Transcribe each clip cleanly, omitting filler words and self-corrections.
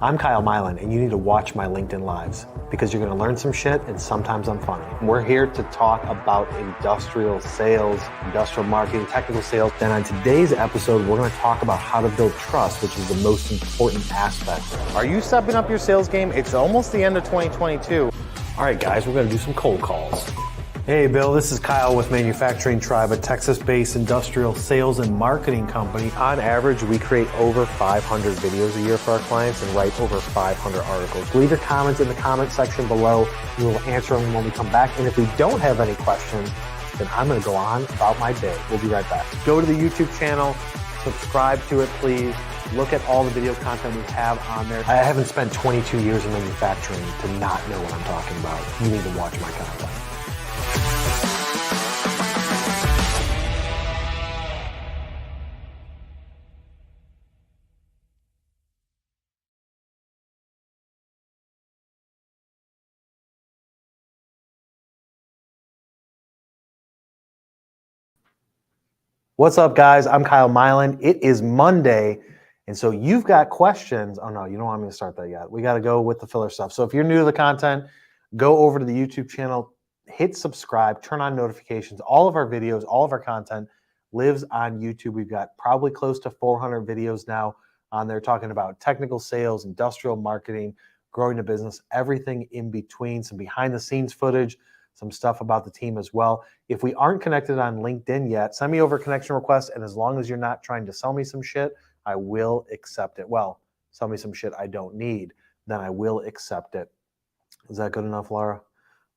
I'm Kyle Mylan, and you need to watch my LinkedIn Lives because you're going to learn some shit and sometimes I'm funny. We're here to talk about industrial sales, industrial marketing, technical sales. Then on today's episode, we're going to talk about how to build trust, which is the most important aspect. Are you stepping up your sales game? It's almost the end of 2022. All right, guys, we're going to do some cold calls. Hey, Bill, this is Kyle with Manufacturing Tribe, a Texas-based industrial sales and marketing company. On average, we create over 500 videos a year for our clients and write over 500 articles. Leave your comments in the comment section below. We will answer them when we come back. And if we don't have any questions, then I'm going to go on about my day. We'll be right back. Go to the YouTube channel, subscribe to it, please. Look at all the video content we have on there. I haven't spent 22 years in manufacturing to not know what I'm talking about. You need to watch my content. What's up, guys? I'm Kyle Mylan. It is Monday, and so you've got questions. Oh, no, you don't want me to start that yet. We got to go with the filler stuff. So if you're new to the content, go over to the YouTube channel, hit subscribe, turn on notifications. All of our videos, all of our content lives on YouTube. We've got probably close to 400 videos now on there talking about technical sales, industrial marketing, growing a business, everything in between, some behind-the-scenes footage, some stuff about the team as well. If we aren't connected on LinkedIn yet, send me over a connection request. And as long as you're not trying to sell me some shit, I will accept it. Well, sell me some shit I don't need, then I will accept it. Is that good enough, Laura?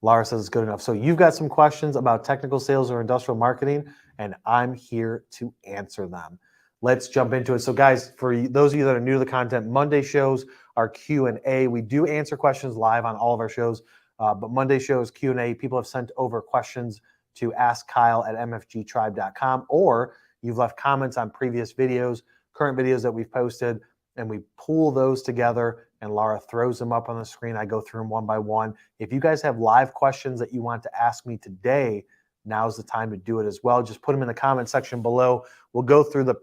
Laura says it's good enough. So you've got some questions about technical sales or industrial marketing, and I'm here to answer them. Let's jump into it. So guys, for those of you that are new to the content, Monday shows are Q&A. We do answer questions live on all of our shows. But Monday shows Q&A. People have sent over questions to askkyle@mfgtribe.com, or you've left comments on previous videos, current videos that we've posted, and we pull those together, and Laura throws them up on the screen. I go through them one by one. If you guys have live questions that you want to ask me today, now's the time to do it as well. Just put them in the comment section below. We'll go through the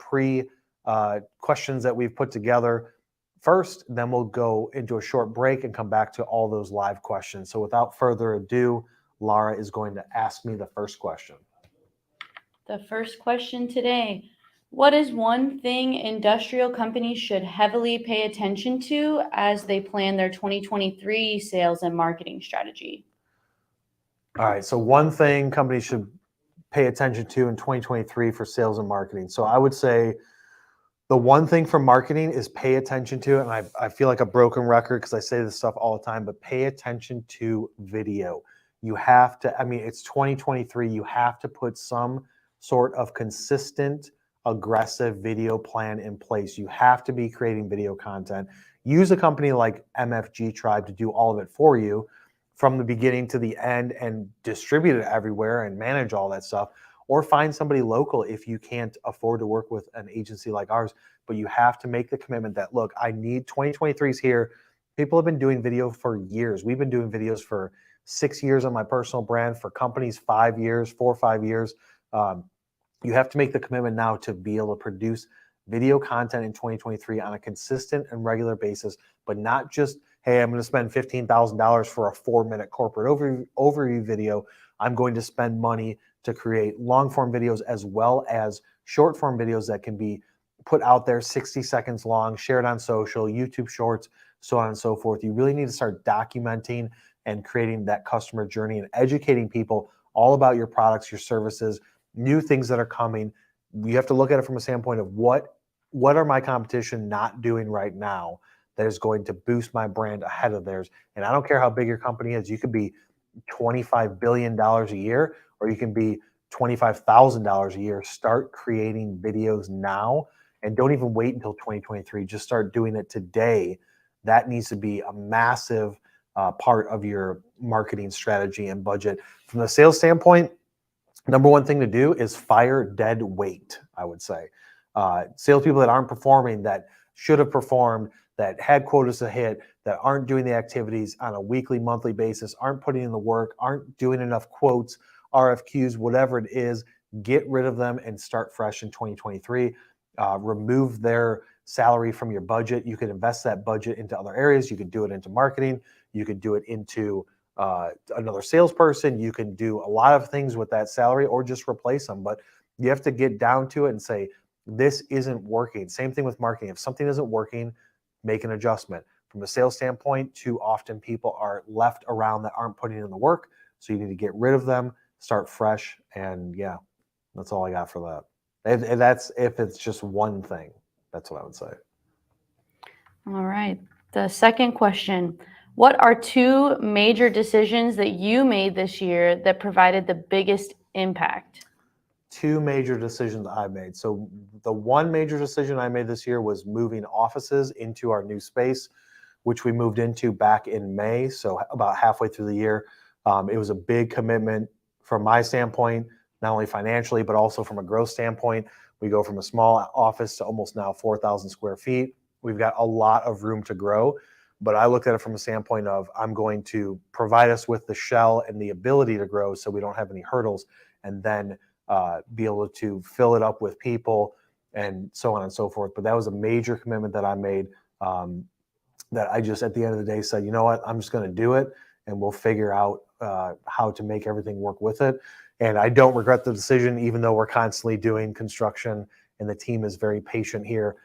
questions that we've put together first, then we'll go into a short break and come back to all those live questions. So without further ado, Laura is going to ask me the first question. The first question today: what is one thing industrial companies should heavily pay attention to as they plan their 2023 sales and marketing strategy? All right, so one thing companies should pay attention to in 2023 for sales and marketing. So I would say the one thing for marketing is pay attention to, and I feel like a broken record because I say this stuff all the time, but pay attention to video. You have to, it's 2023, you have to put some sort of consistent, aggressive video plan in place. You have to be creating video content. Use a company like MFG Tribe to do all of it for you from the beginning to the end and distribute it everywhere and manage all that stuff. Or find somebody local if you can't afford to work with an agency like ours. But you have to make the commitment that, look, I need 2023 is here. People have been doing video for years. We've been doing videos for 6 years on my personal brand, for companies 5 years, 4 or 5 years. You have to make the commitment now to be able to produce video content in 2023 on a consistent and regular basis, but not just, hey, I'm going to spend $15,000 for a 4-minute corporate overview video. I'm going to spend money to create long-form videos as well as short-form videos that can be put out there 60 seconds long, shared on social, YouTube Shorts, so on and so forth. You really need to start documenting and creating that customer journey and educating people all about your products, your services, new things that are coming. You have to look at it from a standpoint of what are my competition not doing right now that is going to boost my brand ahead of theirs. And I don't care how big your company is. You could be $25 billion a year, or you can be $25,000 a year. Start creating videos now and don't even wait until 2023. Just start doing it today. That needs to be a massive part of your marketing strategy and budget. From the sales standpoint, number one thing to do is fire dead weight, I would say. Salespeople that aren't performing, that should have performed, that had quotas to hit, that aren't doing the activities on a weekly, monthly basis, aren't putting in the work, aren't doing enough quotes, RFQs, whatever it is, get rid of them and start fresh in 2023. Remove their salary from your budget. You could invest that budget into other areas. You could do it into marketing. You could do it into another salesperson. You can do a lot of things with that salary or just replace them. But you have to get down to it and say, this isn't working. Same thing with marketing. If something isn't working, make an adjustment. From a sales standpoint, too often people are left around that aren't putting in the work. So you need to get rid of them, start fresh. And yeah, that's all I got for that. And that's if it's just one thing. That's what I would say. All right. The second question, what are two major decisions that you made this year that provided the biggest impact? Two major decisions I made. So the one major decision I made this year was moving offices into our new space, which we moved into back in May. So about halfway through the year. It was a big commitment from my standpoint, not only financially, but also from a growth standpoint. We go from a small office to almost now 4,000 square feet. We've got a lot of room to grow, but I looked at it from a standpoint of I'm going to provide us with the shell and the ability to grow so we don't have any hurdles, and then be able to fill it up with people and so on and so forth. But that was a major commitment that I made, that I just at the end of the day said, you know what, I'm just going to do it and we'll figure out how to make everything work with it. And I don't regret the decision, even though we're constantly doing construction and the team is very patient here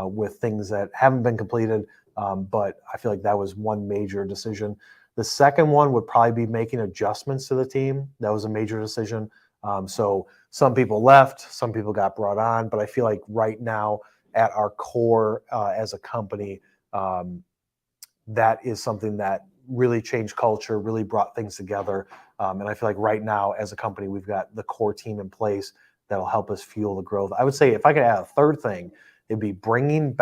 with things that haven't been completed. But I feel like that was one major decision. The second one would probably be making adjustments to the team. That was a major decision. So some people left, some people got brought on, but I feel like right now at our core as a company, that is something that really changed culture, really brought things together. And I feel like right now as a company, we've got the core team in place that'll help us fuel the growth. I would say if I could add a third thing, it'd be bringing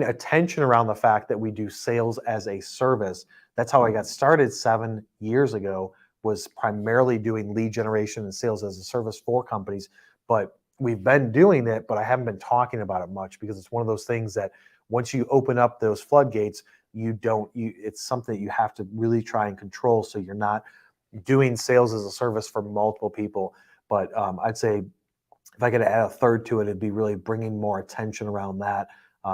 attention around the fact that we do sales as a service. That's how I got started 7 years ago, was primarily doing lead generation and sales as a service for companies. But we've been doing it, but I haven't been talking about it much because it's one of those things that once you open up those floodgates, it's something that you have to really try and control so you're not doing sales as a service for multiple people. But I'd say if I could add a third to it, it'd be really bringing more attention around that.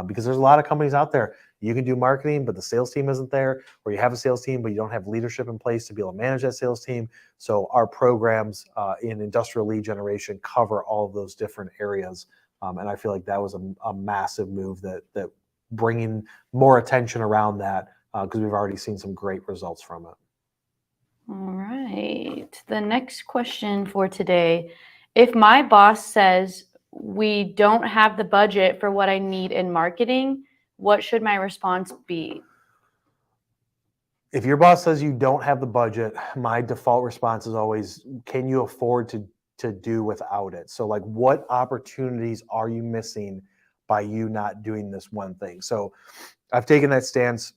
Because there's a lot of companies out there. You can do marketing, but the sales team isn't there, or you have a sales team, but you don't have leadership in place to be able to manage that sales team. So our programs in industrial lead generation cover all of those different areas. And I feel like that was a massive move that bringing more attention around that because we've already seen some great results from it. All right. The next question for today, if my boss says we don't have the budget for what I need in marketing, what should my response be? If your boss says you don't have the budget, my default response is always, can you afford to do without it? So like, what opportunities are you missing by you not doing this one thing? So I've taken that stance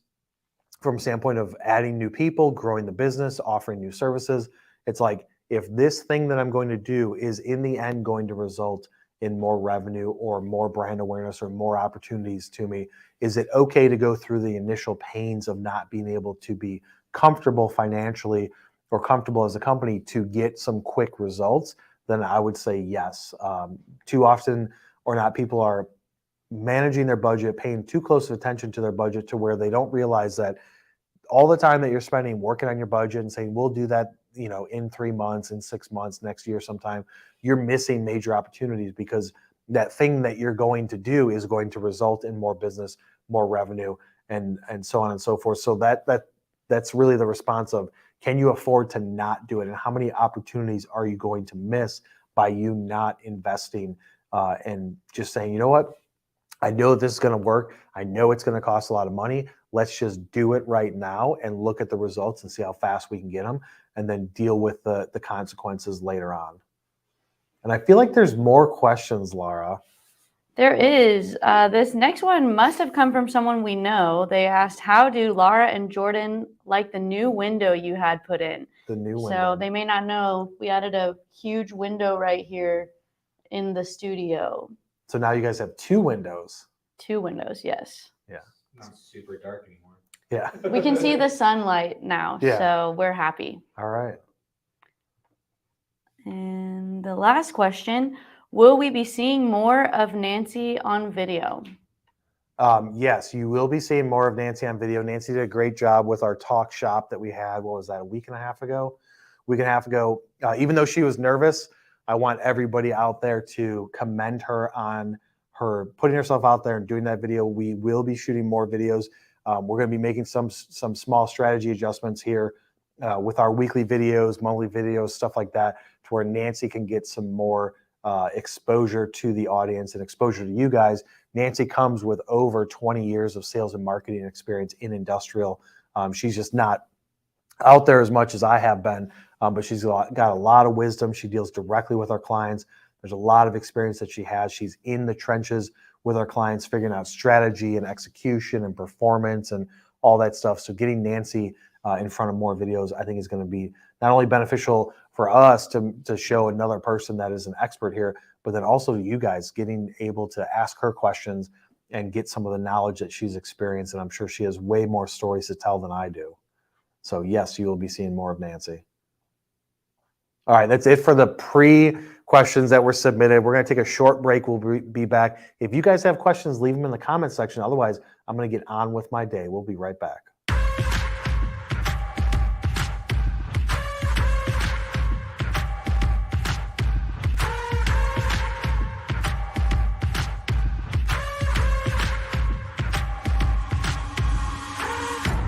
from a standpoint of adding new people, growing the business, offering new services. It's like, if this thing that I'm going to do is in the end going to result in more revenue or more brand awareness or more opportunities to me, is it okay to go through the initial pains of not being able to be comfortable financially or comfortable as a company to get some quick results? Then I would say yes. Too often or not, people are managing their budget, paying too close of attention to their budget to where they don't realize that all the time that you're spending working on your budget and saying, we'll do that, in 3 months, in 6 months, next year sometime, you're missing major opportunities because that thing that you're going to do is going to result in more business, more revenue, and so on and so forth. So that's really the response of, can you afford to not do it? And how many opportunities are you going to miss by you not investing and just saying, you know what? I know this is going to work. I know it's going to cost a lot of money. Let's just do it right now and look at the results and see how fast we can get them and then deal with the consequences later on. And I feel like there's more questions, Laura. There is. This next one must have come from someone we know. They asked, how do Laura and Jordan like the new window you had put in? The new window. So they may not know, we added a huge window right here in the studio. So now you guys have 2 windows. 2 windows, yes. Yeah. Not super dark anymore. Yeah. We can see the sunlight now, Yeah. so we're happy. All right. And the last question, will we be seeing more of Nancy on video? Yes, you will be seeing more of Nancy on video. Nancy did a great job with our talk shop that we had. What was that, a week and a half ago? Week and a half ago. Even though she was nervous, I want everybody out there to commend her on her putting herself out there and doing that video. We will be shooting more videos. We're going to be making some small strategy adjustments here with our weekly videos, monthly videos, stuff like that, to where Nancy can get some more exposure to the audience and exposure to you guys. Nancy comes with over 20 years of sales and marketing experience in industrial. She's just not out there as much as I have been, but she's got a lot of wisdom. She deals directly with our clients. There's a lot of experience that she has. She's in the trenches with our clients, figuring out strategy and execution and performance and all that stuff. So getting Nancy in front of more videos, I think is going to be not only beneficial for us to show another person that is an expert here, but then also to you guys, getting able to ask her questions and get some of the knowledge that she's experienced. And I'm sure she has way more stories to tell than I do. So yes, you will be seeing more of Nancy. All right, that's it for the pre-questions that were submitted. We're going to take a short break. We'll be back. If you guys have questions, leave them in the comment section. Otherwise, I'm going to get on with my day. We'll be right back.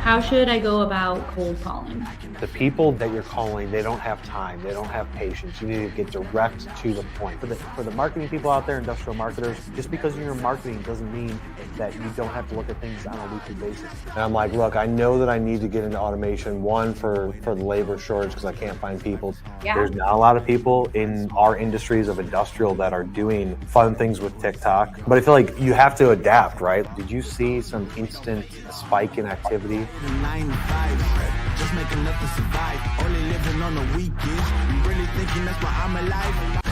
How should I go about cold calling? The people that you're calling, they don't have time. They don't have patience. You need to get direct to the point. For the marketing people out there, industrial marketers, just because you're in marketing doesn't mean that you don't have to look at things on a weekly basis. And I'm like, look, I know that I need to get into automation, one, for the labor shortage because I can't find people. Yeah. There's not a lot of people in our industries of industrial that are doing fun things with TikTok. But I feel like you have to adapt, right? Did you see some instant spike in activity? 9 to 5, just make enough to survive. Only living on the weekends. I'm really thinking that's why I'm alive.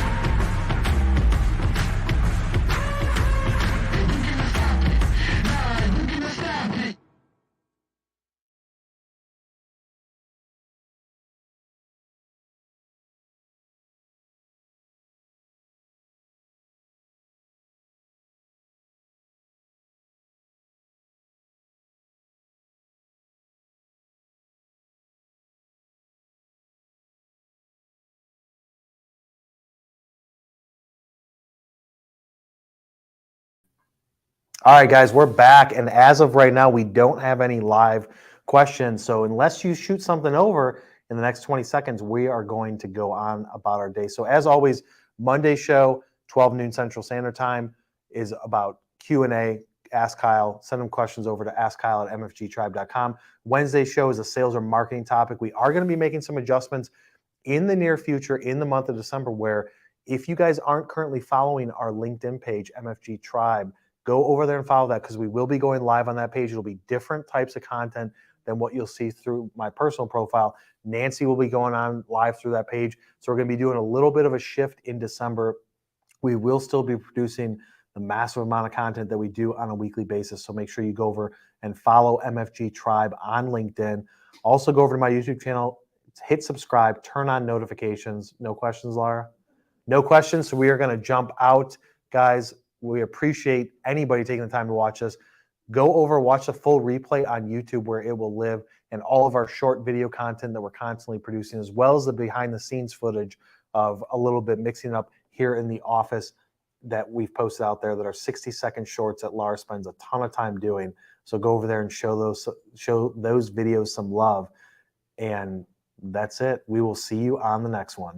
All right, guys, we're back. And as of right now, we don't have any live questions. So unless you shoot something over in the next 20 seconds, we are going to go on about our day. So as always, Monday show, 12 noon Central Standard Time, is about Q&A. Ask Kyle. Send them questions over to askkyle@mfgtribe.com. Wednesday show is a sales or marketing topic. We are going to be making some adjustments in the near future in the month of December, where if you guys aren't currently following our LinkedIn page, MFG Tribe, go over there and follow that, because we will be going live on that page. It'll be different types of content than what you'll see through my personal profile. Nancy will be going on live through that page. So we're going to be doing a little bit of a shift in December. We will still be producing the massive amount of content that we do on a weekly basis. So make sure you go over and follow MFG Tribe on LinkedIn. Also go over to my YouTube channel, hit subscribe, turn on notifications. No questions, Laura? No questions. So we are going to jump out, guys. We appreciate anybody taking the time to watch us. Go over, watch the full replay on YouTube where it will live, and all of our short video content that we're constantly producing, as well as the behind the scenes footage of a little bit mixing up here in the office that we've posted out there that are 60-second shorts that Laura spends a ton of time doing. So go over there and show those videos some love. And that's it. We will see you on the next one.